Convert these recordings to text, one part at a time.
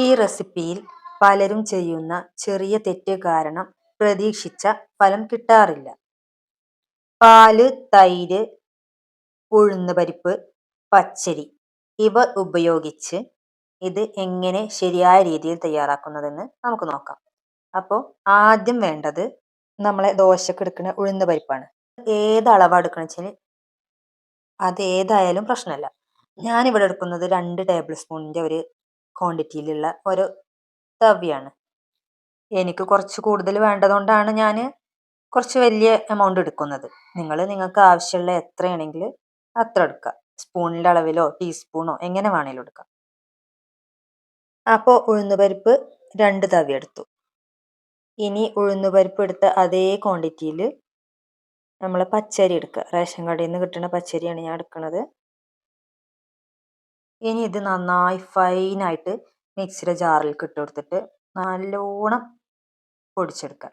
ഈ റെസിപ്പിയിൽ പലരും ചെയ്യുന്ന ചെറിയ തെറ്റ് കാരണം പ്രതീക്ഷിച്ച ഫലം കിട്ടാറില്ല. പാല്, തൈര്, ഉഴുന്നുപരിപ്പ്, പച്ചരി ഇവ ഉപയോഗിച്ച് ഇത് എങ്ങനെ ശരിയായ രീതിയിൽ തയ്യാറാക്കുന്നതെന്ന് നമുക്ക് നോക്കാം. അപ്പോൾ ആദ്യം വേണ്ടത് നമ്മളെ ദോശക്ക് എടുക്കുന്ന ഉഴുന്നുപരിപ്പാണ്. ഏത് അളവാണ് എടുക്കണമെന്ന് വെച്ചാൽ അത് ഏതായാലും പ്രശ്നമല്ല. ഞാനിവിടെ എടുക്കുന്നത് 2 ടേബിൾ സ്പൂണിൻ്റെ ഒരു ക്വാണ്ടിറ്റിയിലുള്ള ഒരു തവിയാണ്. എനിക്ക് കുറച്ച് കൂടുതൽ വേണ്ടതുകൊണ്ടാണ് ഞാൻ കുറച്ച് വലിയ എമൗണ്ട് എടുക്കുന്നത്. നിങ്ങൾക്ക് ആവശ്യമുള്ള എത്രയാണെങ്കിൽ അത്ര എടുക്കുക. സ്പൂണിൻ്റെ അളവിലോ ടീസ്പൂണോ എങ്ങനെ വേണേലും എടുക്കാം. അപ്പോൾ ഉഴുന്നുപരിപ്പ് 2 തവി എടുത്തു. ഇനി ഉഴുന്നുപരിപ്പ് എടുത്ത അതേ ക്വാണ്ടിറ്റിയിൽ നമ്മൾ പച്ചരി എടുക്കുക. റേഷൻ കടയിൽ നിന്ന് കിട്ടുന്ന പച്ചരിയാണ് ഞാൻ എടുക്കുന്നത്. ഇനി ഇത് നന്നായി ഫൈനായിട്ട് മിക്സിയുടെ ജാറിലേക്ക് ഇട്ട് കൊടുത്തിട്ട് നല്ലോണം പൊടിച്ചെടുക്കുക.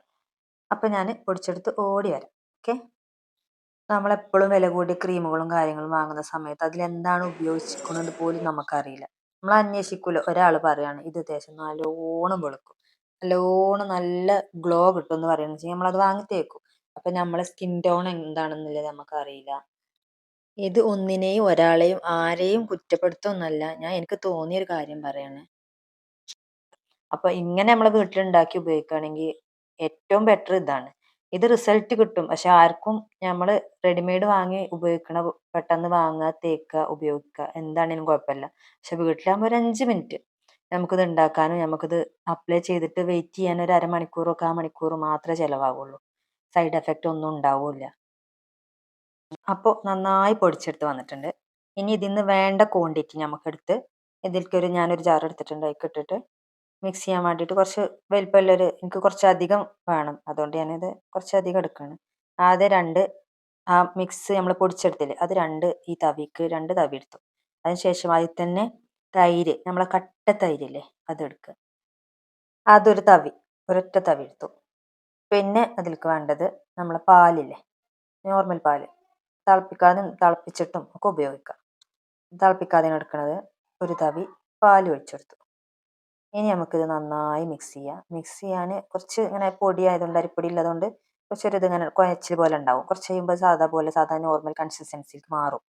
അപ്പം ഞാൻ പൊടിച്ചെടുത്ത് ഓടി വരാം. ഓക്കെ. നമ്മളെപ്പോഴും വില കൂടിയ ക്രീമുകളും കാര്യങ്ങളും വാങ്ങുന്ന സമയത്ത് അതിലെന്താണ് ഉപയോഗിച്ചിരിക്കുന്നത് പോലും നമുക്കറിയില്ല. നമ്മൾ അന്വേഷിക്കൂല. ഒരാൾ പറയാണ് ഇത് തേച്ച് നല്ലോണം വെളുക്കും, നല്ലോണം നല്ല ഗ്ലോ കിട്ടും എന്ന് പറയുന്നത് വെച്ചാൽ നമ്മളത് വാങ്ങി തേക്കും. അപ്പം നമ്മളെ സ്കിൻ ടോൺ എന്താണെന്നുള്ളത് നമുക്കറിയില്ല. ഇത് ഒന്നിനെയും ഒരാളെയും ആരെയും കുറ്റപ്പെടുത്തൊന്നല്ല, ഞാൻ എനിക്ക് തോന്നിയൊരു കാര്യം പറയാണ്. അപ്പൊ ഇങ്ങനെ നമ്മളെ വീട്ടിലുണ്ടാക്കി ഉപയോഗിക്കുകയാണെങ്കിൽ ഏറ്റവും ബെറ്റർ ഇതാണ്. ഇത് റിസൾട്ട് കിട്ടും. പക്ഷെ ആർക്കും നമ്മൾ റെഡിമെയ്ഡ് വാങ്ങി ഉപയോഗിക്കണ പെട്ടെന്ന് വാങ്ങുക, തേക്കുക, ഉപയോഗിക്കുക എന്താണെങ്കിലും കുഴപ്പമില്ല. പക്ഷെ വീട്ടിലാകുമ്പോൾ ഒരു 5 മിനിറ്റ് നമുക്കിത് ഉണ്ടാക്കാനും നമുക്കിത് അപ്ലൈ ചെയ്തിട്ട് വെയിറ്റ് ചെയ്യാൻ ഒരു അരമണിക്കൂറോ 1/4 മണിക്കൂർ മാത്രമേ ചിലവാകുള്ളൂ. സൈഡ് എഫക്റ്റ് ഒന്നും ഉണ്ടാവില്ല. അപ്പോൾ നന്നായി പൊടിച്ചെടുത്ത് വന്നിട്ടുണ്ട്. ഇനി ഇതിന്ന് വേണ്ട ക്വാണ്ടിറ്റി നമുക്കെടുത്ത് ഇതിൽക്കൊരു ഞാനൊരു ജാർ എടുത്തിട്ടുണ്ട്. അതിലേക്ക് ഇട്ടിട്ട് മിക്സ് ചെയ്യാൻ വേണ്ടിയിട്ട് കുറച്ച് വലിപ്പമുള്ളൊരു എനിക്ക് കുറച്ചധികം വേണം. അതുകൊണ്ട് ഞാനിത് കുറച്ചധികം എടുക്കുകയാണ്. ആദ്യം 2 ആ മിക്സ് നമ്മൾ പൊടിച്ചെടുത്തില്ലേ അത് 2 ഈ തവിക്ക് 2 തവി എടുത്തു. അതിനുശേഷം അതിൽ തന്നെ തൈര്, നമ്മളെ കട്ട തൈരില്ലേ അതെടുക്കുക. അതൊരു തവി, ഒരൊറ്റ തവി എടുത്തു. പിന്നെ അതിലേക്ക് വേണ്ടത് നമ്മളെ പാലില്ലേ, നോർമൽ പാല്, തിളപ്പിക്കാതെ തിളപ്പിച്ചിട്ടും ഒക്കെ ഉപയോഗിക്കാം. തിളപ്പിക്കാതെയാണ് എടുക്കുന്നത്. ഒരു തവി പാൽ ഒഴിച്ചെടുത്തു. ഇനി നമുക്കിത് നന്നായി മിക്സ് ചെയ്യാം. മിക്സ് ചെയ്യാൻ കുറച്ച് ഇങ്ങനെ പൊടി ആയതുകൊണ്ട്, അരിപ്പൊടി ഉള്ളതുകൊണ്ട് കുറച്ചൊരു ഇതിങ്ങനെ കുഴച്ചിൽ പോലെ ഉണ്ടാവും. കുറച്ച് കഴിയുമ്പോൾ സാധാ നോർമൽ കൺസിസ്റ്റൻസിക്ക് മാറും.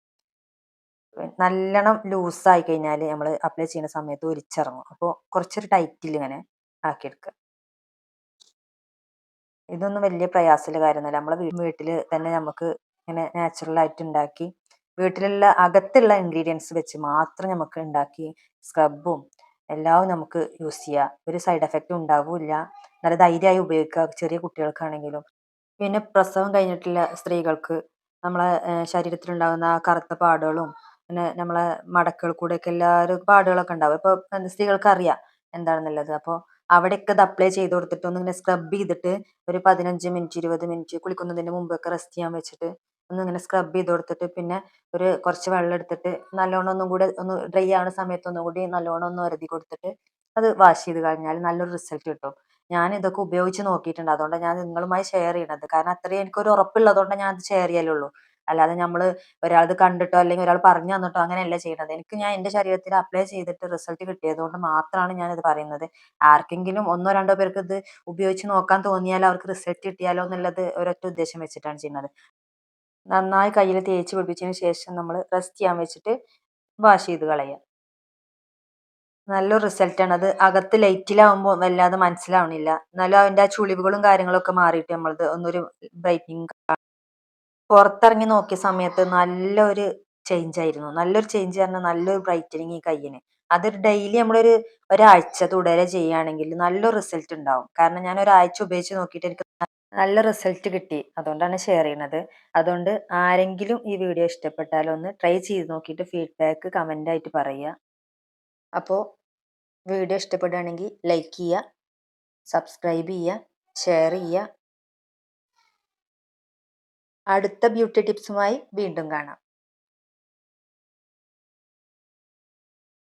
നല്ലോണം ലൂസായി കഴിഞ്ഞാൽ നമ്മൾ അപ്ലൈ ചെയ്യുന്ന സമയത്ത് ഒലിച്ചിറങ്ങും. അപ്പോൾ കുറച്ചൊരു ടൈറ്റിൽ ഇങ്ങനെ ആക്കിയെടുക്കുക. ഇതൊന്നും വലിയ പ്രയാസമുള്ള കാര്യമൊന്നുമല്ല. നമ്മളെ വീട്ടിൽ തന്നെ നമുക്ക് ഇങ്ങനെ നാച്ചുറലായിട്ട് ഉണ്ടാക്കി വീട്ടിലുള്ള അകത്തുള്ള ഇൻഗ്രീഡിയൻസ് വെച്ച് മാത്രം നമുക്ക് ഉണ്ടാക്കി സ്ക്രബും എല്ലാം നമുക്ക് യൂസ് ചെയ്യാം. ഒരു സൈഡ് എഫക്റ്റും ഉണ്ടാവില്ല. നല്ല ധൈര്യമായി ഉപയോഗിക്കുക, ചെറിയ കുട്ടികൾക്കാണെങ്കിലും. പിന്നെ പ്രസവം കഴിഞ്ഞിട്ടുള്ള സ്ത്രീകൾക്ക് നമ്മളെ ശരീരത്തിലുണ്ടാകുന്ന ആ കറുത്ത പാടുകളും പിന്നെ നമ്മളെ മടക്കുകൾ കൂടെയൊക്കെ എല്ലാവരും പാടുകളൊക്കെ ഉണ്ടാവും. ഇപ്പോൾ സ്ത്രീകൾക്ക് അറിയാം എന്താണെന്നുള്ളത്. അപ്പോൾ അവിടെയൊക്കെ ഇത് അപ്ലൈ ചെയ്ത് കൊടുത്തിട്ട് ഒന്നിങ്ങനെ സ്ക്രബ് ചെയ്തിട്ട് ഒരു 15 മിനിറ്റ് 20 മിനിറ്റ് കുളിക്കുന്നതിന് മുമ്പൊക്കെ റെസ്റ്റ് ചെയ്യാൻ വെച്ചിട്ട് ഒന്നിങ്ങനെ സ്ക്രബ് ചെയ്ത് കൊടുത്തിട്ട് പിന്നെ ഒരു കുറച്ച് വെള്ളം എടുത്തിട്ട് നല്ലോണം ഒന്നും കൂടെ ഒന്ന് ഡ്രൈ ആവുന്ന സമയത്ത് ഒന്നും കൂടി നല്ലോണം ഒന്ന് ഉരതി കൊടുത്തിട്ട് അത് വാഷ് ചെയ്ത് കഴിഞ്ഞാൽ നല്ലൊരു റിസൾട്ട് കിട്ടും. ഞാൻ ഇതൊക്കെ ഉപയോഗിച്ച് നോക്കിയിട്ടുണ്ട്. അതുകൊണ്ടാണ് ഞാൻ നിങ്ങളുമായി ഷെയർ ചെയ്യണത്. കാരണം അത്രയും എനിക്കൊരു ഉറപ്പുള്ളതുകൊണ്ടാണ് ഞാൻ അത് ഷെയർ ചെയ്യലുള്ളൂ. അല്ലാതെ നമ്മൾ ഒരാളത് കണ്ടിട്ടോ അല്ലെങ്കിൽ ഒരാൾ പറഞ്ഞു തന്നിട്ടോ അങ്ങനെയല്ല ചെയ്യുന്നത്. ഞാൻ എൻ്റെ ശരീരത്തിൽ അപ്ലൈ ചെയ്തിട്ട് റിസൾട്ട് കിട്ടിയത് കൊണ്ട് മാത്രമാണ് ഞാനിത് പറയുന്നത്. ആർക്കെങ്കിലും ഒന്നോ രണ്ടോ പേർക്ക് ഇത് ഉപയോഗിച്ച് നോക്കാൻ തോന്നിയാൽ അവർക്ക് റിസൾട്ട് കിട്ടിയാലോ എന്നുള്ളത് ഒരൊറ്റ ഉദ്ദേശം വെച്ചിട്ടാണ് ചെയ്യുന്നത്. നന്നായി കയ്യിൽ തേച്ച് പിടിപ്പിച്ചതിന് ശേഷം നമ്മൾ റെസ്റ്റ് ചെയ്യാൻ വെച്ചിട്ട് വാഷ് ചെയ്ത് കളയുക. നല്ലൊരു റിസൾട്ടാണ്. അത് അകത്ത് ലൈറ്റിലാവുമ്പോൾ വല്ലാതെ മനസ്സിലാവണില്ല. എന്നാലും അതിൻ്റെ ആ ചുളിവുകളും കാര്യങ്ങളൊക്കെ മാറിയിട്ട് നമ്മളത് ഒന്നൊരു ബ്രൈറ്റനിങ്. പുറത്തിറങ്ങി നോക്കിയ സമയത്ത് നല്ലൊരു ചേഞ്ച് ആയിരുന്നു. നല്ലൊരു ചേഞ്ച് പറഞ്ഞാൽ നല്ലൊരു ബ്രൈറ്റനിങ് ഈ കയ്യിന്. അതൊരു ഡെയിലി നമ്മളൊരു ഒരാഴ്ച തുടരെ ചെയ്യുകയാണെങ്കിൽ നല്ലൊരു റിസൾട്ട് ഉണ്ടാവും. കാരണം ഞാൻ ഒരാഴ്ച ഉപയോഗിച്ച് നോക്കിയിട്ട് എനിക്ക് നല്ല റിസൾട്ട് കിട്ടി. അതുകൊണ്ടാണ് ഷെയർ ചെയ്യുന്നത്. അതുകൊണ്ട് ആരെങ്കിലും ഈ വീഡിയോ ഇഷ്ടപ്പെട്ടാൽ ഒന്ന് ട്രൈ ചെയ്ത് നോക്കിയിട്ട് ഫീഡ്ബാക്ക് കമൻ്റ് ആയിട്ട് പറയുക. അപ്പോൾ വീഡിയോ ഇഷ്ടപ്പെടുകയാണെങ്കിൽ ലൈക്ക് ചെയ്യുക, സബ്സ്ക്രൈബ് ചെയ്യുക, ഷെയർ ചെയ്യുക. അടുത്ത ബ്യൂട്ടി ടിപ്സുമായി വീണ്ടും കാണാം.